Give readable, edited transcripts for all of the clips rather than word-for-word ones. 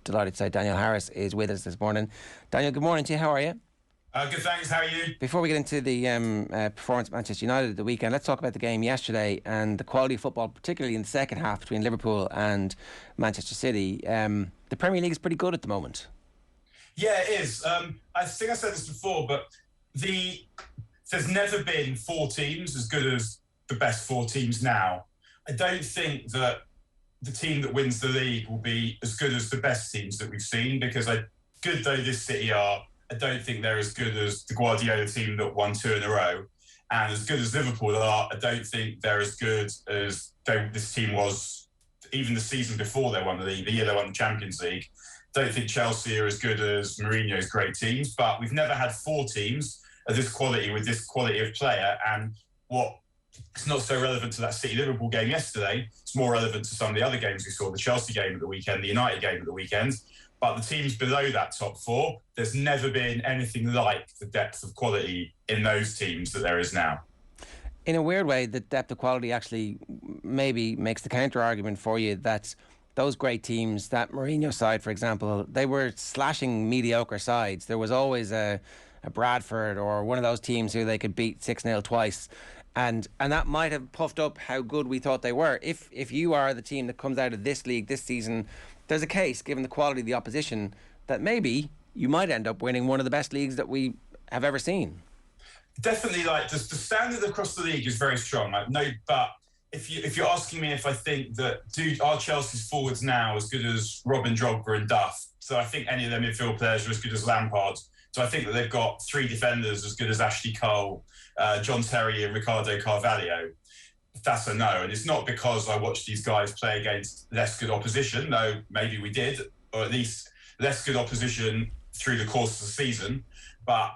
delighted to say Daniel Harris is with us this morning. Daniel, good morning to you. How are you? Good, thanks. How are you? Before we get into the performance of Manchester United at the weekend, let's talk about the game yesterday and the quality of football, particularly in the second half between Liverpool and Manchester City. The Premier League is pretty good at the moment. Yeah, it is. I think I said this before, but there's never been 4 teams as good as the best 4 teams now. I don't think that the team that wins the league will be as good as the best teams that we've seen, because good though this City are, I don't think they're as good as the Guardiola team that won 2 in a row. And as good as Liverpool are, I don't think they're as good as this team was even the season before they won the league, the year they won the Champions League. Don't think Chelsea are as good as Mourinho's great teams, but we've never had 4 teams of this quality with this quality of player. And it's not so relevant to that City-Liverpool game yesterday. It's more relevant to some of the other games we saw, the Chelsea game at the weekend, the United game at the weekend. But the teams below that top 4, there's never been anything like the depth of quality in those teams that there is now. In a weird way, the depth of quality actually maybe makes the counter-argument for you that those great teams, that Mourinho side, for example, they were slashing mediocre sides. There was always a Bradford or one of those teams who they could beat 6-0 twice. And that might have puffed up how good we thought they were. If you are the team that comes out of this league this season, there's a case, given the quality of the opposition, that maybe you might end up winning one of the best leagues that we have ever seen. Definitely, the standard across the league is very strong. But if you're asking me if I think that are Chelsea's forwards now as good as Robin, Drogba and Duff? So I think any of their midfield players are as good as Lampard. So I think that they've got 3 defenders as good as Ashley Cole, John Terry and Ricardo Carvalho. That's a no. And it's not because I watched these guys play against less good opposition, though maybe we did, or at least less good opposition through the course of the season. But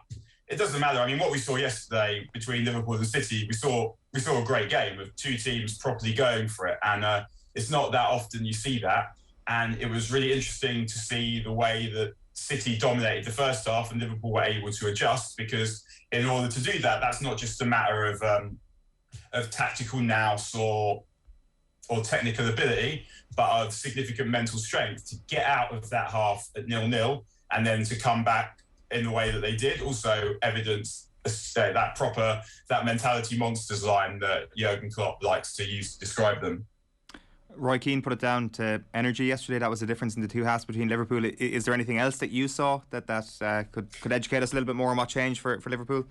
it doesn't matter. I mean, what we saw yesterday between Liverpool and City, we saw a great game of 2 teams properly going for it. And it's not that often you see that. And it was really interesting to see the way that City dominated the first half and Liverpool were able to adjust, because in order to do that, that's not just a matter of tactical nous or technical ability, but of significant mental strength to get out of that half at 0-0 and then to come back in the way that they did. Also evidence that mentality monsters line that Jurgen Klopp likes to use to describe them. Roy Keane put it down to energy yesterday. That was the difference in the 2 halves between Liverpool. Is there anything else that you saw that could educate us a little bit more on what changed for Liverpool?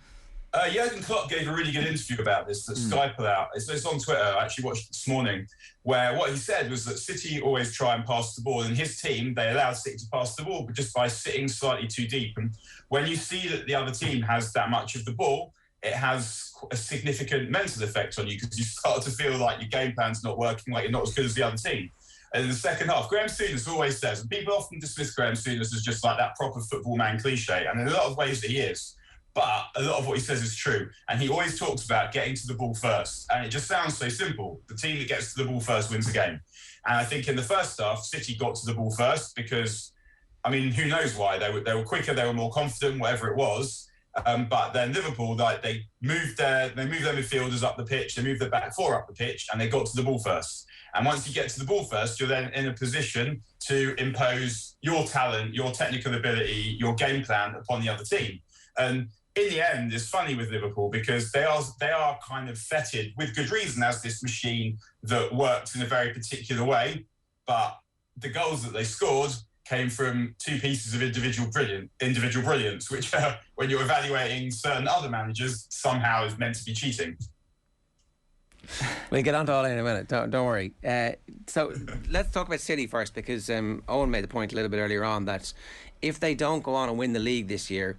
Jurgen Klopp gave a really good interview about this that Sky put out. It's on Twitter. I actually watched it this morning, where what he said was that City always try and pass the ball, and his team, they allow City to pass the ball, but just by sitting slightly too deep. And when you see that the other team has that much of the ball, it has a significant mental effect on you, because you start to feel like your game plan's not working, like you're not as good as the other team. And in the second half, Graham Souness always says, and people often dismiss Graham Souness as just like that proper football man cliche, and in a lot of ways he is, but a lot of what he says is true. And he always talks about getting to the ball first, and it just sounds so simple. The team that gets to the ball first wins the game. And I think in the first half, City got to the ball first because, I mean, who knows why? They were quicker, they were more confident, whatever it was. But then Liverpool, they moved their midfielders up the pitch, they moved their back 4 up the pitch, and they got to the ball first. And once you get to the ball first, you're then in a position to impose your talent, your technical ability, your game plan upon the other team. And in the end, it's funny with Liverpool because they are kind of feted with good reason as this machine that works in a very particular way. But the goals that they scored came from 2 pieces of individual brilliance, which when you're evaluating certain other managers, somehow is meant to be cheating. We'll get on to all in a minute, don't worry. So let's talk about City first, because Owen made the point a little bit earlier on that if they don't go on and win the league this year,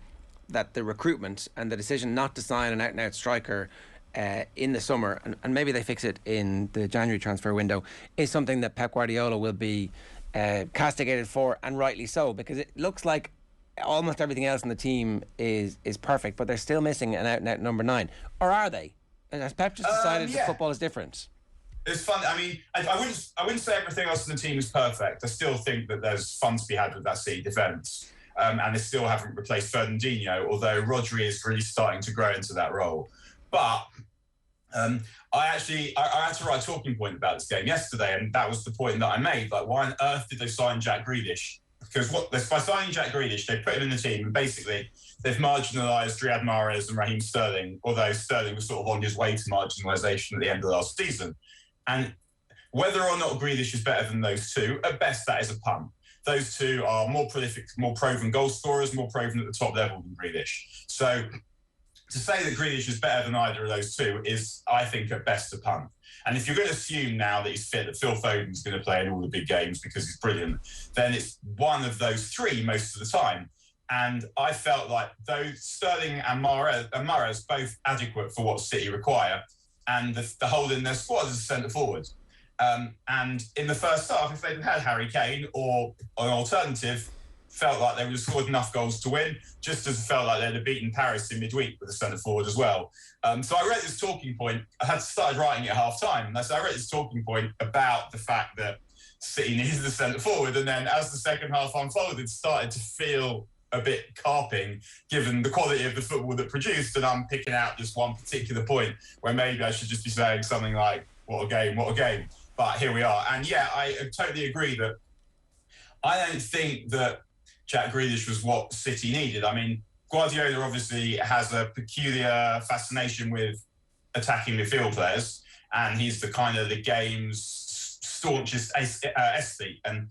that the recruitment and the decision not to sign an out-and-out striker in the summer, and maybe they fix it in the January transfer window, is something that Pep Guardiola will be castigated for, and rightly so, because it looks like almost everything else in the team is perfect, but they're still missing an out-and-out number 9. Or are they? Has Pep just decided that football is different? It's fun. I mean, I wouldn't say everything else in the team is perfect. I still think that there's fun to be had with that City defence. And they still haven't replaced Fernandinho, although Rodri is really starting to grow into that role. But I had to write a talking point about this game yesterday, and that was the point that I made. Like, why on earth did they sign Jack Grealish? because by signing Jack Grealish, they put him in the team, and basically they've marginalised Riyad Mahrez and Raheem Sterling, although Sterling was sort of on his way to marginalisation at the end of last season. And whether or not Grealish is better than those two, at best that is a punt. Those two are more prolific, more proven goal scorers, more proven at the top level than Grealish. So to say that Grealish is better than either of those two is, I think, at best a punt. And if you're going to assume now that he's fit, that Phil Foden's going to play in all the big games because he's brilliant, then it's one of those three most of the time. And I felt like those Sterling and Mahrez both adequate for what City require, and the hole in their squad is a centre forward. And in the first half, if they'd had Harry Kane or an alternative, felt like they would have scored enough goals to win, just as it felt like they'd have beaten Paris in midweek with a centre forward as well. So I read this talking point. I had started writing it at half time. So I read this talking point about the fact that City needed the centre forward. And then as the second half unfolded, it started to feel a bit carping, given the quality of the football that produced. And I'm picking out just one particular point where maybe I should just be saying something like, what a game, what a game. But here we are. And yeah, I totally agree that I don't think that Jack Grealish was what City needed. I mean, Guardiola obviously has a peculiar fascination with attacking midfield players, and he's the kind of the game's staunchest aesthete. And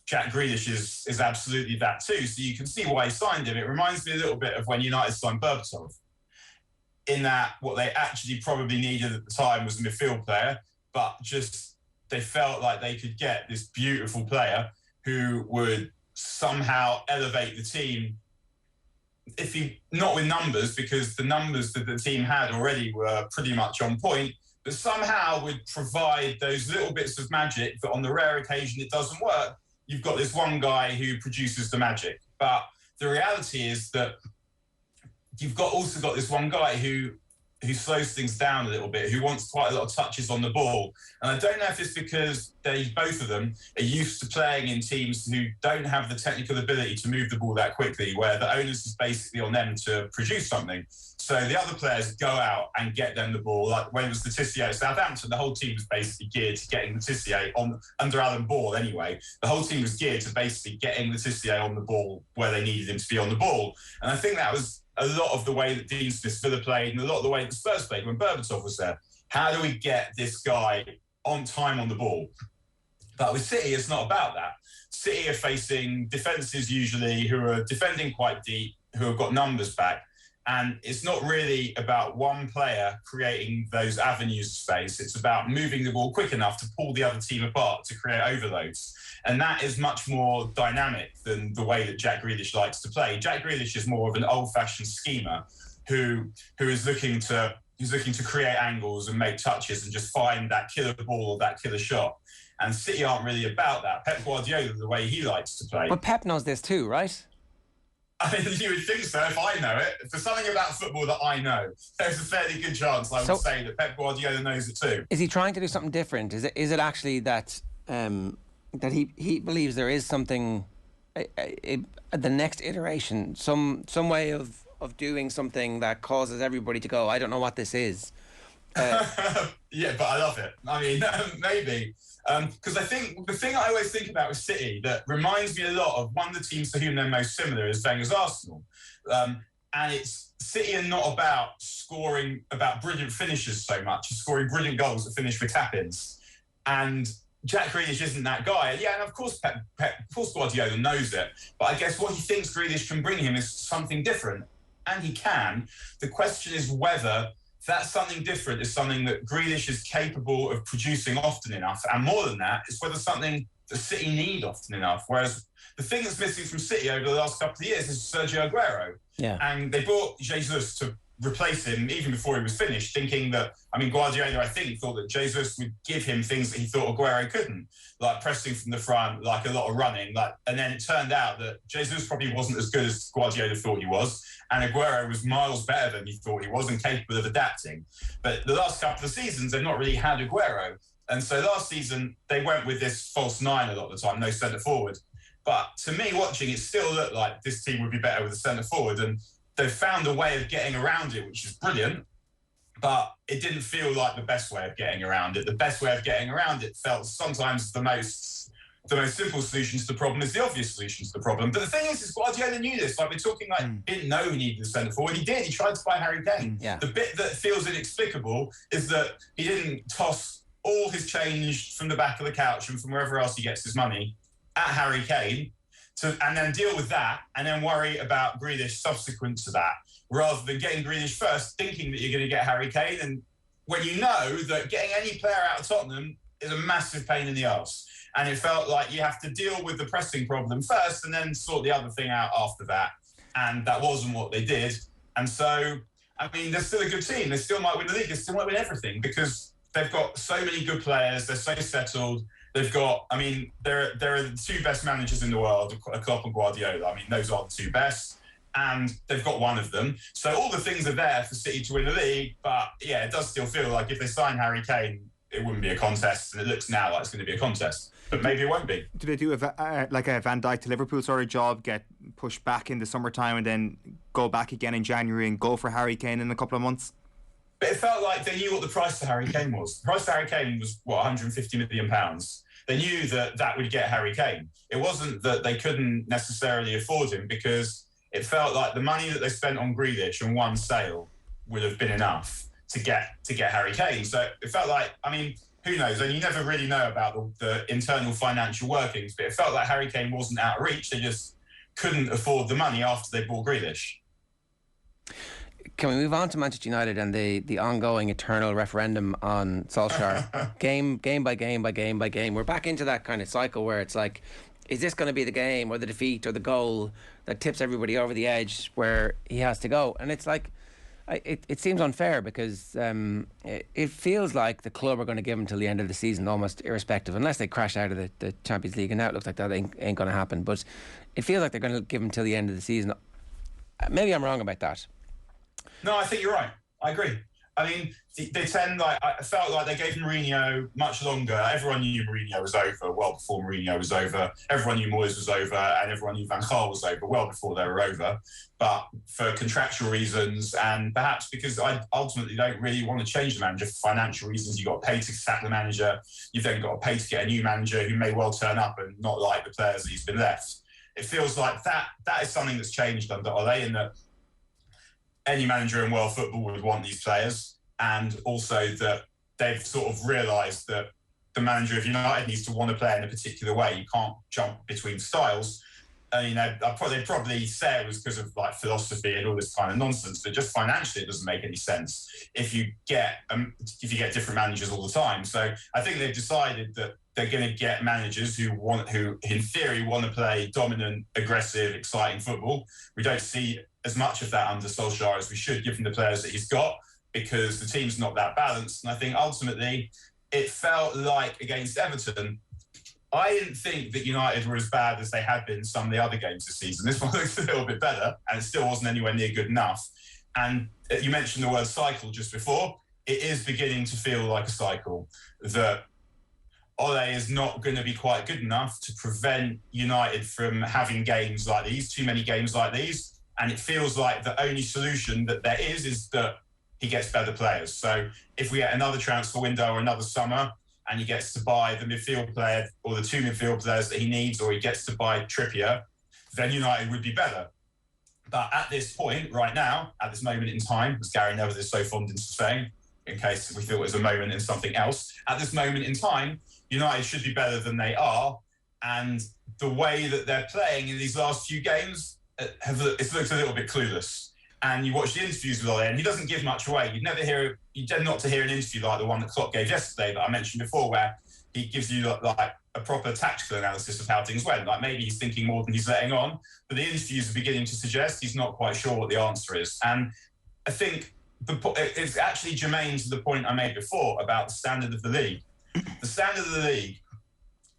Jack Grealish is absolutely that too. So you can see why he signed him. It reminds me a little bit of when United signed Berbatov, in that what they actually probably needed at the time was a midfield player, but just they felt like they could get this beautiful player who would somehow elevate the team, if he not with numbers, because the numbers that the team had already were pretty much on point, but somehow would provide those little bits of magic that on the rare occasion it doesn't work, you've got this one guy who produces the magic. But the reality is that you've also got this one guy who slows things down a little bit, who wants quite a lot of touches on the ball. And I don't know if it's because both of them are used to playing in teams who don't have the technical ability to move the ball that quickly, where the onus is basically on them to produce something. So the other players go out and get them the ball. Like when it was Letizia at Southampton, the whole team was basically geared to getting Letizia under Alan Ball anyway. The whole team was geared to basically getting Letizia on the ball where they needed him to be on the ball. And I think that was a lot of the way that Dean Smith Villa played and a lot of the way that Spurs played when Berbatov was there. How do we get this guy on time on the ball? But with City, it's not about that. City are facing defences usually who are defending quite deep, who have got numbers back. And it's not really about one player creating those avenues of space. It's about moving the ball quick enough to pull the other team apart to create overloads. And that is much more dynamic than the way that Jack Grealish likes to play. Jack Grealish is more of an old-fashioned schemer who is looking to create angles and make touches and just find that killer ball or that killer shot. And City aren't really about that. Pep Guardiola, the way he likes to play. But Pep knows this too, right? I mean, you would think so if I know it. If there's something about football that I know, there's a fairly good chance I would say that Pep Guardiola knows it too. Is he trying to do something different? Is it actually that that he believes there is something, the next iteration, some way of doing something that causes everybody to go, I don't know what this is? Yeah, but I love it. I mean, maybe. Because I think the thing I always think about with City that reminds me a lot of one of the teams to whom they're most similar is Wenger's Arsenal. And it's City are not about scoring, about brilliant finishes so much, scoring brilliant goals that finish with tap-ins. And Jack Grealish isn't that guy. Yeah, and of course Guardiola knows it. But I guess what he thinks Grealish can bring him is something different. And he can. The question is whether that something different is something that Grealish is capable of producing often enough. And more than that, it's whether something that City need often enough. Whereas the thing that's missing from City over the last couple of years is Sergio Aguero. Yeah. And they brought Jesus to replace him even before he was finished, thinking that, I mean, Guardiola, I think, thought that Jesus would give him things that he thought Aguero couldn't, like pressing from the front, like a lot of running. And then it turned out that Jesus probably wasn't as good as Guardiola thought he was, and Aguero was miles better than he thought he was and capable of adapting. But the last couple of seasons, they've not really had Aguero. And so last season, they went with this false nine a lot of the time, no centre forward. But to me, watching, it still looked like this team would be better with a centre forward. And they've found a way of getting around it, which is brilliant. But it didn't feel like the best way of getting around it. The best way of getting around it felt sometimes the most the most simple solution to the problem is the obvious solution to the problem. But the thing is Guardiola knew this. Like, we're talking like, he didn't know he needed a centre forward. He did. He tried to buy Harry Kane. Yeah. The bit that feels inexplicable is that he didn't toss all his change from the back of the couch and from wherever else he gets his money at Harry Kane, and then deal with that, and then worry about Grealish subsequent to that, rather than getting Grealish first, thinking that you're going to get Harry Kane. And when you know that getting any player out of Tottenham is a massive pain in the arse. And it felt like you have to deal with the pressing problem first and then sort the other thing out after that. And that wasn't what they did. And so, I mean, they're still a good team. They still might win the league. They still might win everything because they've got so many good players. They're so settled. They've got, I mean, they're the two best managers in the world, Klopp and Guardiola. I mean, those are the two best. And they've got one of them. So all the things are there for City to win the league. But, yeah, it does still feel like if they sign Harry Kane, it wouldn't be a contest. And it looks now like it's going to be a contest. But maybe it won't be. Do they do like a Van Dijk to Liverpool sort of job, get pushed back in the summertime and then go back again in January and go for Harry Kane in a couple of months? But it felt like they knew what the price for Harry Kane was. The price for Harry Kane was, what, £150 million? They knew that would get Harry Kane. It wasn't that they couldn't necessarily afford him, because it felt like the money that they spent on Grealish and one sale would have been enough to get Harry Kane. So it felt like, I mean, who knows? And you never really know about the internal financial workings, but it felt like Harry Kane wasn't out of reach. They just couldn't afford the money after they bought Grealish. Can we move on to Manchester United and the ongoing eternal referendum on Solskjaer? game by game by game by game. We're back into that kind of cycle where it's like, is this going to be the game or the defeat or the goal that tips everybody over the edge where he has to go? And it's like, it seems unfair because it feels like the club are going to give him till the end of the season, almost irrespective, unless they crash out of the Champions League, and now it looks like that ain't going to happen. But it feels like they're going to give him till the end of the season. Maybe I'm wrong about that. No, I think you're right. I agree. I mean, they tend, like, I felt like they gave Mourinho much longer. Everyone knew Mourinho was over well before Mourinho was over. Everyone knew Moyes was over, and everyone knew Van Gaal was over well before they were over. But for contractual reasons, and perhaps because I ultimately don't really want to change the manager for financial reasons, you've got to pay to sack the manager. You've then got to pay to get a new manager who may well turn up and not like the players that he's been left. It feels like that is something that's changed under Ole, in that any manager in world football would want these players, and also that they've sort of realised that the manager of United needs to want to play in a particular way. You can't jump between styles. You know, they probably say it was because of like philosophy and all this kind of nonsense, but just financially, it doesn't make any sense if you get different managers all the time. So I think they've decided that they're going to get managers who in theory want to play dominant, aggressive, exciting football. We don't see as much of that under Solskjaer as we should, given the players that he's got, because the team's not that balanced. And I think ultimately it felt like against Everton, I didn't think that United were as bad as they had been some of the other games this season. This one looks a little bit better, and it still wasn't anywhere near good enough. And you mentioned the word cycle just before. It is beginning to feel like a cycle, that Ole is not going to be quite good enough to prevent United from having games like these, too many games like these. And it feels like the only solution that there is that he gets better players. So if we get another transfer window or another summer, and he gets to buy the midfield player or the two midfield players that he needs, or he gets to buy Trippier, then United would be better. But at this point, right now, at this moment in time, as Gary Neville is so fond in saying, in case we feel it was a moment in something else, at this moment in time, United should be better than they are. And the way that they're playing in these last few games, it's looked a little bit clueless. And you watch the interviews with Ole, and he doesn't give much away. You tend not to hear an interview like the one that Klopp gave yesterday that I mentioned before, where he gives you like a proper tactical analysis of how things went. Like maybe he's thinking more than he's letting on, but the interviews are beginning to suggest he's not quite sure what the answer is. And I think it's actually germane to the point I made before about the standard of the league. The standard of the league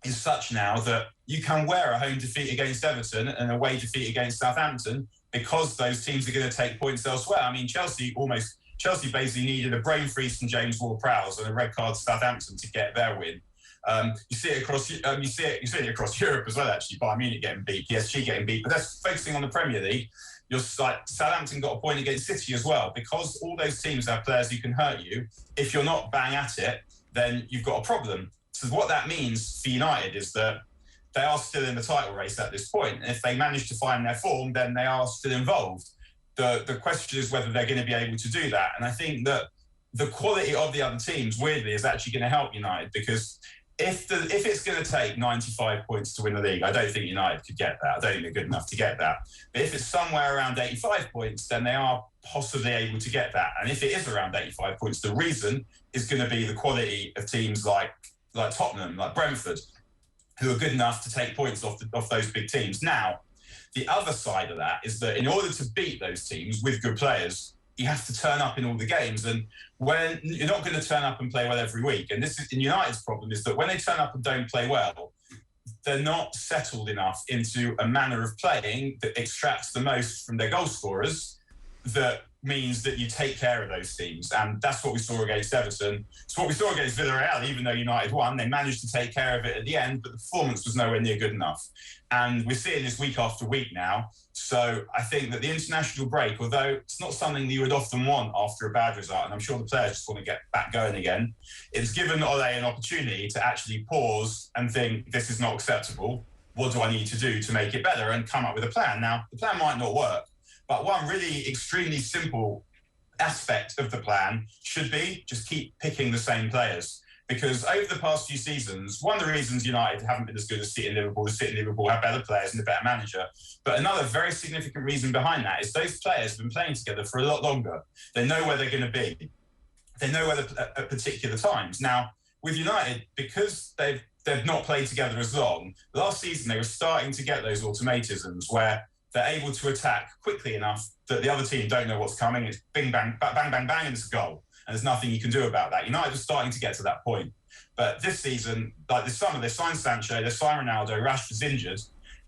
is such now that you can wear a home defeat against Everton and an away defeat against Southampton, because those teams are going to take points elsewhere. I mean, Chelsea basically needed a brain freeze from James Ward-Prowse and a red card to Southampton to get their win. You see it across Europe as well. Actually, Bayern Munich getting beat, PSG getting beat. But that's focusing on the Premier League. Southampton got a point against City as well, because all those teams have players who can hurt you. If you're not bang at it, then you've got a problem. So what that means for United is that they are still in the title race at this point. And if they manage to find their form, then they are still involved. The question is whether they're going to be able to do that. And I think that the quality of the other teams, weirdly, is actually going to help United, because if it's going to take 95 points to win the league, I don't think United could get that. I don't think they're good enough to get that. But if it's somewhere around 85 points, then they are possibly able to get that. And if it is around 85 points, the reason is going to be the quality of teams like Tottenham, like Brentford, who are good enough to take points off those big teams. Now, the other side of that is that in order to beat those teams with good players, you have to turn up in all the games. And when you're not going to turn up and play well every week, and this is in United's problem, is that when they turn up and don't play well, they're not settled enough into a manner of playing that extracts the most from their goal scorers, that means that you take care of those teams. And that's what we saw against Everton. It's what we saw against Villarreal. Even though United won, they managed to take care of it at the end, but the performance was nowhere near good enough. And we're seeing this week after week now. So I think that the international break, although it's not something that you would often want after a bad result, and I'm sure the players just want to get back going again, it's given Ole an opportunity to actually pause and think, this is not acceptable. What do I need to do to make it better? And come up with a plan. Now, the plan might not work, but one really extremely simple aspect of the plan should be just keep picking the same players. Because over the past few seasons, one of the reasons United haven't been as good as City and Liverpool is City and Liverpool have better players and a better manager. But another very significant reason behind that is those players have been playing together for a lot longer. They know where they're going to be. They know where at particular times. Now, with United, because they've not played together as long, last season they were starting to get those automatisms where they're able to attack quickly enough that the other team don't know what's coming. It's bing, bang, bang, bang, bang, and it's a goal. And there's nothing you can do about that. United are starting to get to that point. But this season, like this summer, they signed Sancho, they signed Ronaldo, Rashford's injured.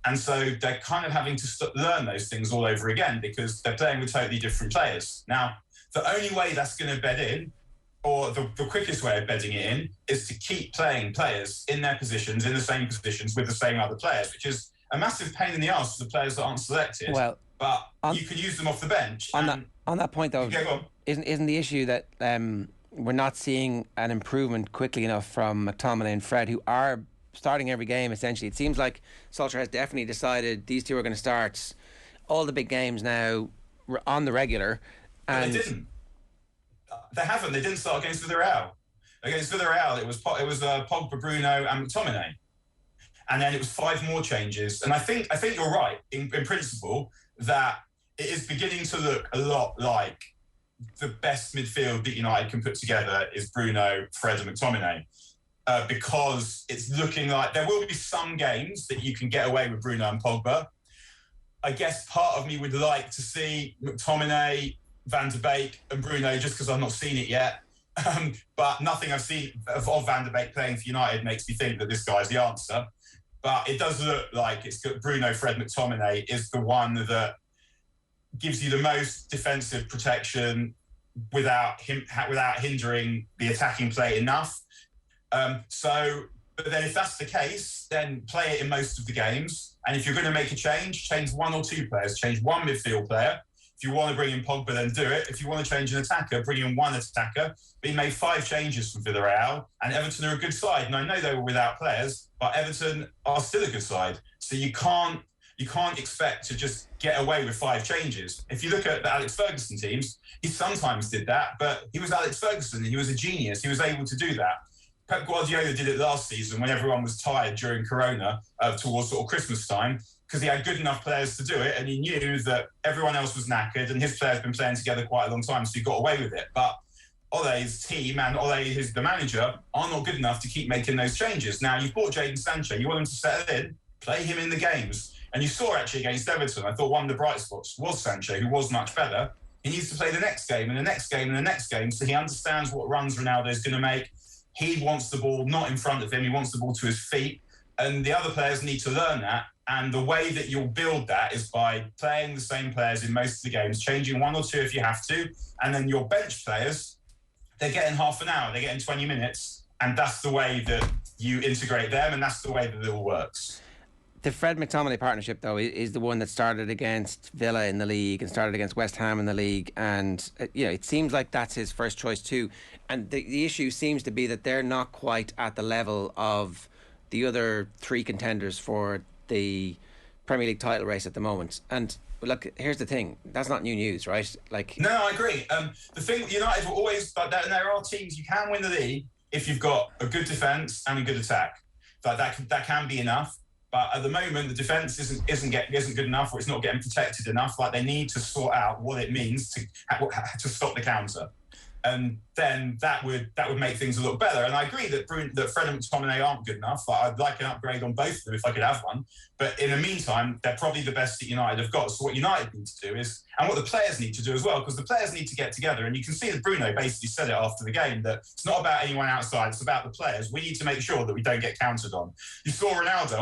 And so they're kind of having to learn those things all over again because they're playing with totally different players. Now, the only way that's going to bed in, or the quickest way of bedding it in, is to keep playing players in their positions, in the same positions with the same other players, which is a massive pain in the arse for the players that aren't selected. Well, but you can use them off the bench. On that point, though, isn't the issue that we're not seeing an improvement quickly enough from McTominay and Fred, who are starting every game, essentially? It seems like Solskjaer has definitely decided these two are going to start all the big games now on the regular. And they didn't. They haven't. They didn't start against Villarreal. Against Villarreal, it was Pogba, Bruno and McTominay. And then it was 5 more changes. And I think you're right, in principle, that it is beginning to look a lot like the best midfield that United can put together is Bruno, Fred and McTominay. Because it's looking like there will be some games that you can get away with Bruno and Pogba. I guess part of me would like to see McTominay, Van de Beek and Bruno, just because I've not seen it yet. But nothing I've seen of Van de Beek playing for United makes me think that this guy's the answer. But it does look like it's got Bruno, Fred, McTominay is the one that gives you the most defensive protection without hindering the attacking play enough. But then if that's the case, then play it in most of the games. And if you're going to make a change 1 or 2 players, change 1 midfield player. If you want to bring in Pogba, then do it. If you want to change an attacker, bring in 1 attacker. But he made 5 changes from Villarreal, and Everton are a good side. And I know they were without players, but Everton are still a good side. So you can't expect to just get away with 5 changes. If you look at the Alex Ferguson teams, he sometimes did that, but he was Alex Ferguson and he was a genius. He was able to do that. Pep Guardiola did it last season when everyone was tired during Corona towards sort of Christmas time, because he had good enough players to do it, and he knew that everyone else was knackered and his players have been playing together quite a long time, so he got away with it. But Ole's team and Ole, the manager, are not good enough to keep making those changes. Now, you've bought Jadon Sancho, you want him to settle in, play him in the games. And you saw actually against Everton, I thought one of the bright spots was Sancho, who was much better. He needs to play the next game and the next game and the next game, so he understands what runs Ronaldo is going to make. He wants the ball not in front of him, he wants the ball to his feet. And the other players need to learn that. And the way that you'll build that is by playing the same players in most of the games, changing 1 or 2 if you have to. And then your bench players, they're getting half an hour, they're getting 20 minutes. And that's the way that you integrate them, and that's the way that it all works. The Fred McTominay partnership, though, is the one that started against Villa in the league and started against West Ham in the league. And, it seems like that's his first choice too. And the issue seems to be that they're not quite at the level of the other three contenders for the Premier League title race at the moment. And look, here's the thing: that's not new news, right? Like, no, I agree. The thing, United will always, but there are teams you can win the league if you've got a good defence and a good attack. That can be enough. But at the moment, the defence isn't good enough, or it's not getting protected enough. Like, they need to sort out what it means to stop the counter, and then that would make things a little better. And I agree that Fred and McTominay aren't good enough. I'd like an upgrade on both of them if I could have one. But in the meantime, they're probably the best that United have got. So what United need to do is, and what the players need to do as well, because the players need to get together. And you can see that Bruno basically said it after the game, that it's not about anyone outside, it's about the players. We need to make sure that we don't get countered on. You saw Ronaldo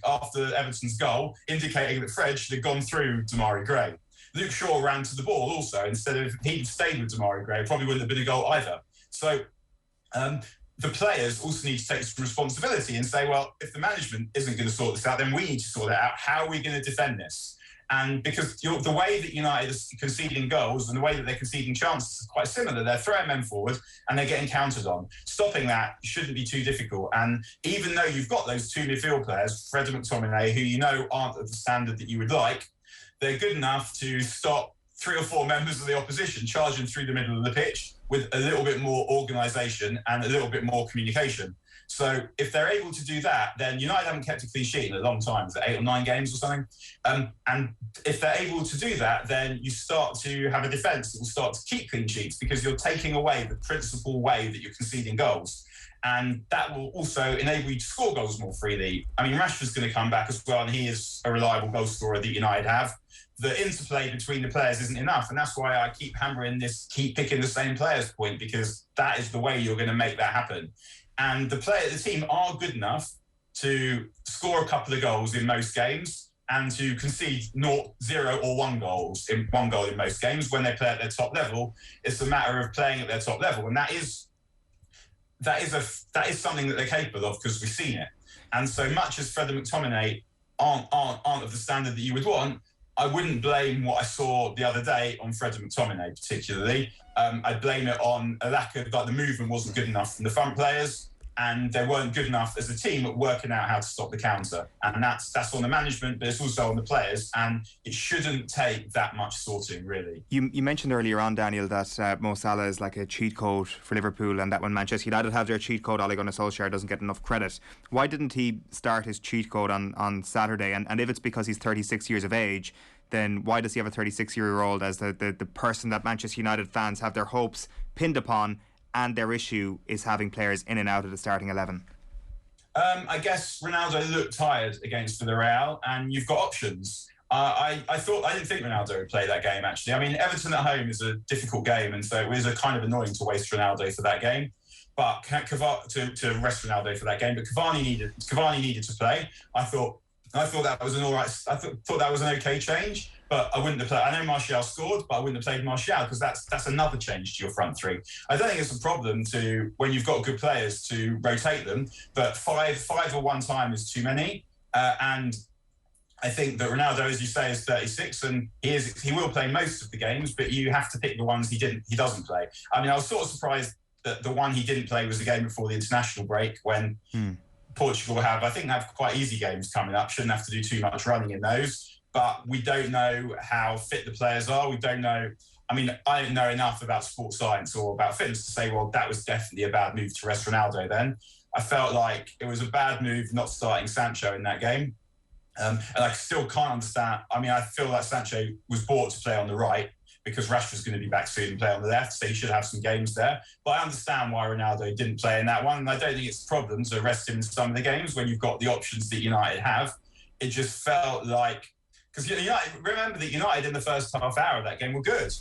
after Everton's goal indicating that Fred should have gone through Demarai Gray. Luke Shaw ran to the ball also. Instead of he'd stayed with Demarai Gray, it probably wouldn't have been a goal either. So the players also need to take some responsibility and say, well, if the management isn't going to sort this out, then we need to sort it out. How are we going to defend this? And because the way that United is conceding goals and the way that they're conceding chances is quite similar. They're throwing men forward and they're getting countered on. Stopping that shouldn't be too difficult. And even though you've got those two midfield players, Fred and McTominay, who you know aren't at the standard that you would like, they're good enough to stop 3 or 4 members of the opposition charging through the middle of the pitch with a little bit more organisation and a little bit more communication. So if they're able to do that, then United haven't kept a clean sheet in a long time. Is it 8 or 9 games or something? And if they're able to do that, then you start to have a defence that will start to keep clean sheets, because you're taking away the principal way that you're conceding goals. And that will also enable you to score goals more freely. I mean, Rashford's going to come back as well, and he is a reliable goal scorer that United have. The interplay between the players isn't enough, and that's why I keep hammering this, keep picking the same players point, because that is the way you're going to make that happen. And the team are good enough to score a couple of goals in most games and to concede 0 or 1 goal in most games when they play at their top level. It's a matter of playing at their top level, and that is something that they're capable of, because we've seen it. And so much as Fred and McTominay aren't of the standard that you would want, I wouldn't blame what I saw the other day on Fred and McTominay particularly. I'd blame it on a lack of, the movement wasn't good enough from the front players, and they weren't good enough as a team at working out how to stop the counter. And that's on the management, but it's also on the players, and it shouldn't take that much sorting, really. You mentioned earlier on, Daniel, that Mo Salah is like a cheat code for Liverpool, and that when Manchester United have their cheat code, Ole Gunnar Solskjaer doesn't get enough credit. Why didn't he start his cheat code on Saturday? And if it's because he's 36 years of age, then why does he have a 36-year-old as the person that Manchester United fans have their hopes pinned upon, and their issue is having players in and out of the starting 11? I guess Ronaldo looked tired against Villarreal, and you've got options. I didn't think Ronaldo would play that game, actually. I mean, Everton at home is a difficult game, and so it was a kind of annoying to waste Ronaldo for that game. But to rest Ronaldo for that game, but Cavani needed to play. I thought that was thought that was an okay change, but I wouldn't have played. I know Martial scored, but I wouldn't have played Martial, because that's another change to your front three. I don't think it's a problem to, when you've got good players, to rotate them, but five at one time is too many. And I think that Ronaldo, as you say, is 36, and he will play most of the games, but you have to pick the ones he doesn't play. I mean, I was sort of surprised that the one he didn't play was the game before the international break, when Portugal have quite easy games coming up. Shouldn't have to do too much running in those. But we don't know how fit the players are. We don't know. I mean, I don't know enough about sports science or about fitness to say, well, that was definitely a bad move to rest Ronaldo then. I felt like it was a bad move not starting Sancho in that game. And I still can't understand. I mean, I feel like Sancho was bought to play on the right, because Rashford's going to be back soon and play on the left, so he should have some games there. But I understand why Ronaldo didn't play in that one, and I don't think it's a problem to rest him in some of the games when you've got the options that United have. It just felt like, because remember that United in the first half hour of that game were good.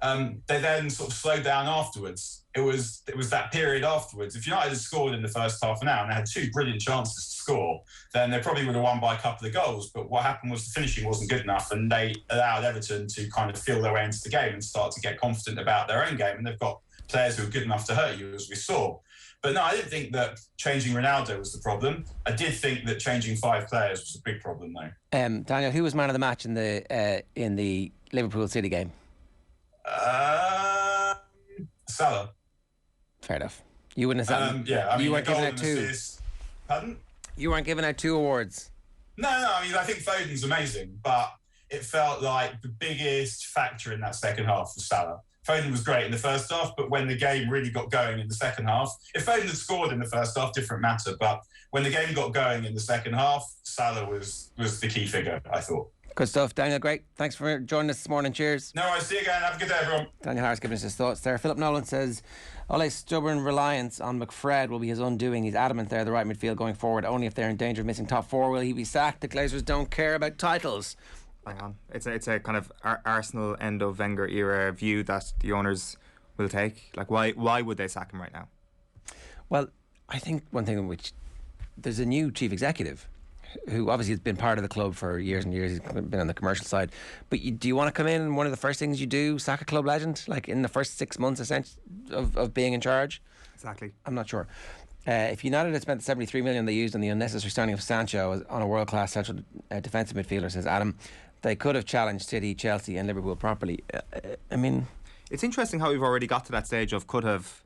They then sort of slowed down afterwards. It was that period afterwards. If United had scored in the first half an hour and they had 2 brilliant chances to score, then they probably would have won by a couple of goals. But what happened was the finishing wasn't good enough, and they allowed Everton to kind of feel their way into the game and start to get confident about their own game. And they've got players who are good enough to hurt you, as we saw. But no, I didn't think that changing Ronaldo was the problem. I did think that changing 5 players was a big problem, though. Daniel, who was man of the match in the Liverpool City game? Salah. Fair enough. You wouldn't have said. Yeah, I mean, you weren't giving it 2. Pardon? You weren't giving out 2 awards. No, I mean, I think Foden's amazing, but it felt like the biggest factor in that second half was Salah. Foden was great in the first half, but when the game really got going in the second half, if Foden had scored in the first half, different matter. But when the game got going in the second half, Salah was the key figure, I thought. Good stuff. Daniel, great. Thanks for joining us this morning. Cheers. No worries. See you again. Have a good day, everyone. Daniel Harris giving us his thoughts there. Philip Nolan says, Ole's stubborn reliance on McFred will be his undoing. He's adamant they're the right midfield going forward. Only if they're in danger of missing top 4 will he be sacked. The Glazers don't care about titles. Hang on. It's a kind of Arsenal end of Wenger era view that the owners will take. Like, why would they sack him right now? Well, I think one thing which there's a new chief executive who obviously has been part of the club for years and years. He's been on the commercial side. But do you want to come in and one of the first things you do, sack a club legend, like in the first 6 months of being in charge? Exactly. I'm not sure. If United had spent the 73 million they used on the unnecessary signing of Sancho on a world-class central defensive midfielder, says Adam, they could have challenged City, Chelsea and Liverpool properly. I mean, it's interesting how we've already got to that stage of could have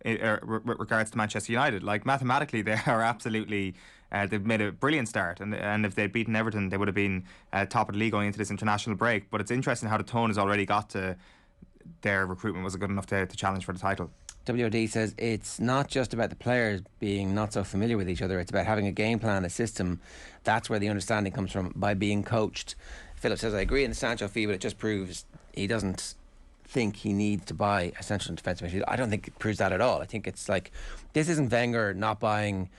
regards to Manchester United. Like, mathematically they are absolutely they've made a brilliant start, and if they'd beaten Everton they would have been top of the league going into this international break. But it's interesting how the tone has already got to their recruitment was good enough to challenge for the title. WOD says it's not just about the players being not so familiar with each other, it's about having a game plan, a system. That's where the understanding comes from, by being coached. Philip says, I agree in the Sancho fee, but it just proves he doesn't think he needs to buy a central defensive midfielder. I don't think it proves that at all. I think it's like, this isn't Wenger not buying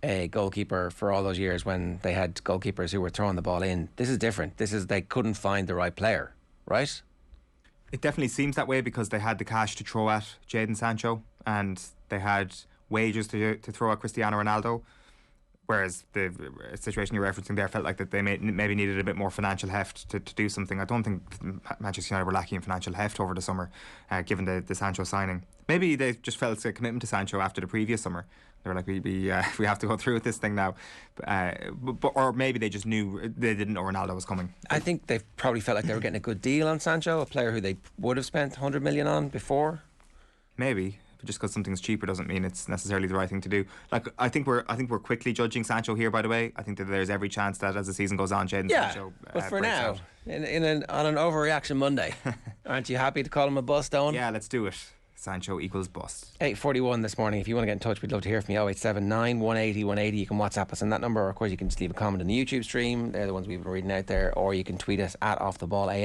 a goalkeeper for all those years when they had goalkeepers who were throwing the ball in. This is different. This is they couldn't find the right player, right? It definitely seems that way because they had the cash to throw at Jadon Sancho and they had wages to throw at Cristiano Ronaldo. Whereas the situation you're referencing there felt like that they maybe needed a bit more financial heft to do something. I don't think Manchester United were lacking in financial heft over the summer, given the Sancho signing. Maybe they just felt a commitment to Sancho after the previous summer. They were like, we have to go through with this thing now. Or maybe they just knew, they didn't know Ronaldo was coming. I think they probably felt like they were getting a good deal on Sancho, a player who they would have spent 100 million on before. Maybe. But just because something's cheaper doesn't mean it's necessarily the right thing to do. Like, I think we're quickly judging Sancho here. By the way, I think that there's every chance that as the season goes on, Jadon Sancho but for now, out. on an overreaction Monday, aren't you happy to call him a bust, Owen? Yeah, let's do it. Sancho equals bust. 8:41 this morning. If you want to get in touch, we'd love to hear from you. 0879 180 180. You can WhatsApp us on that number, or of course you can just leave a comment on the YouTube stream. They're the ones we've been reading out there, or you can tweet us at OffTheBallAM.